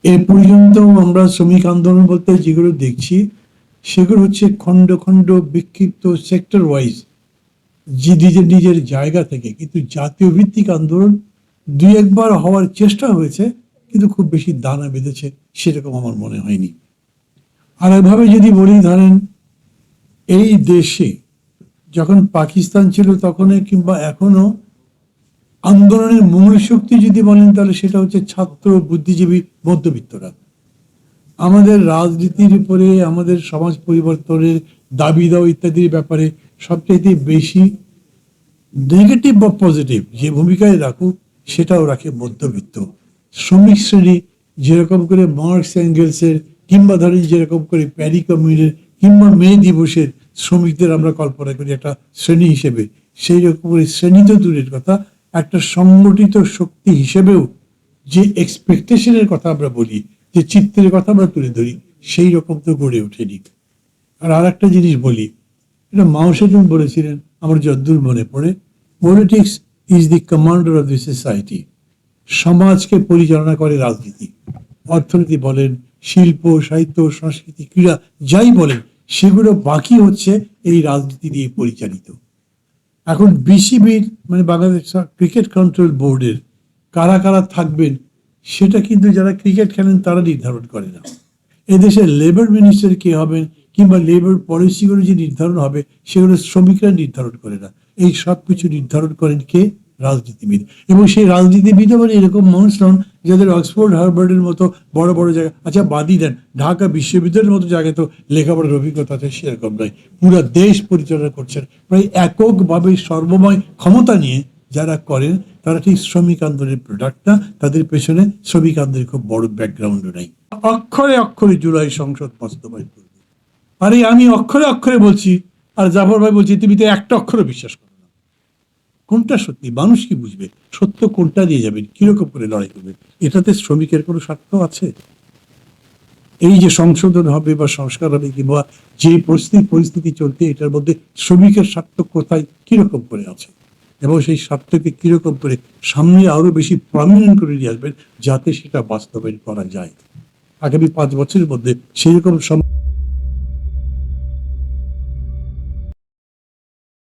এ পর্যন্ত আমরা শ্রমিক আন্দোলন বলতে যেগুলো দেখছি সেগুলো হচ্ছে খণ্ড খণ্ড বিক্ষিপ্ত সেক্টর ওয়াইজ, যে নিজের নিজের জায়গা থেকে, কিন্তু জাতীয় ভিত্তিক আন্দোলন দুই একবার হওয়ার চেষ্টা হয়েছে, কিন্তু খুব বেশি দানা বেঁধেছে সেরকম আমার মনে হয়নি। আর এভাবে যদি বলি, ধরেন এই দেশে যখন পাকিস্তান ছিল তখন কিংবা এখনো আন্দোলনের মূল শক্তি যদি বলেন তাহলে সেটা হচ্ছে ছাত্র, বুদ্ধিজীবী, মধ্যবিত্তরা। আমাদের রাজনীতির উপরে, আমাদের সমাজ পরিবর্তনের দাবি দাও ইত্যাদির ব্যাপারে সবচাইতে বেশি নেগেটিভ বা পজিটিভ যে ভূমিকায় রাখুক সেটাও রাখে মধ্যবিত্ত শ্রমিক শ্রেণী। যেরকম করে মার্কস অ্যাঙ্গেলসের কিংবা ধরেন যেরকম করে প্যারি কমিউনের কিংবা মে দিবসের শ্রমিকদের আমরা কল্পনা করি একটা শ্রেণী হিসেবে, সেই রকম করে শ্রেণী তো দূরের কথা, একটা সংগঠিত শক্তি হিসেবেও যে এক্সপেকটেশনের কথা আমরা বলি, যে চিত্রের কথা আমরা তুলে ধরি, সেই রকম তো গড়ে ওঠেনি। আর একটা জিনিস বলি, এটা মাও সেতুং বলেছিলেন, আমার যদ্দূর মনে পড়ে, politics is the commander of the society. সমাজকে পরিচালনা করে রাজনীতি। অর্থনীতি বলেন, শিল্প, সাহিত্য, সংস্কৃতি, ক্রীড়া, যাই বলেন, সেগুলো বাকি হচ্ছে এই রাজনীতি দিয়ে পরিচালিত। এখন বিসিবির মানে বাংলাদেশ ক্রিকেট কন্ট্রোল বোর্ডের কারা কারা থাকবেন সেটা কিন্তু যারা ক্রিকেট খেলেন তারা নির্ধারণ করে না। এদেশের লেবার মিনিস্টার কে হবেন কিংবা লেবার পলিসিগুলো যে নির্ধারণ হবে সেগুলো শ্রমিকরা নির্ধারণ করে না। এই সব কিছু নির্ধারণ করেন কে? রাজনীতিবিদ। এবং সেই রাজনীতিবিদ মানে এরকম মানুষ নন যাদের অক্সফোর্ড হার্ভার্ডের মতো বড় বড় জায়গা, আচ্ছা বাদই দেন, ঢাকা বিশ্ববিদ্যালয়ের মতো জায়গায় তো লেখাপড়ার অভিজ্ঞতা আছে, সেরকম নয়। পুরো দেশ পরিচালনা করছেন প্রায় এককভাবে সর্বময় ক্ষমতা নিয়ে যারা করেন তারা ঠিক শ্রমিক আন্দোলনের প্রোডাক্ট না, তাদের পেছনে শ্রমিক আন্দোলনের খুব বড় ব্যাকগ্রাউন্ডও নাই। অক্ষরে অক্ষরে জুলাই সংসদ বাস্তবায়ন করবে। আরে আমি অক্ষরে অক্ষরে বলছি, আর জাফর ভাই বলছি তুমি তো একটা অক্ষরে বিশ্বাস করো না। কোনটা সত্যি? মানুষ কি বুঝবে সত্য কোনটা দিয়ে যাবেন, কিরকম করে লড়াই করবে? এটাতে শ্রমিকের কোনো স্বার্থ আছে? এই যে সংশোধন হবে বা সংস্কার হবে কিংবা যে পরিস্থিতি চলছে এটার মধ্যে শ্রমিকের স্বার্থ কোথায়, কিরকম করে আছে, এবং সেই স্বার্থকে কিরকম করে সামনে আরো বেশি প্রমিনেন্ট করে নিয়ে আসবেন যাতে সেটা বাস্তবায়ন করা যায় আগামী 5 বছরের মধ্যে। সেই রকম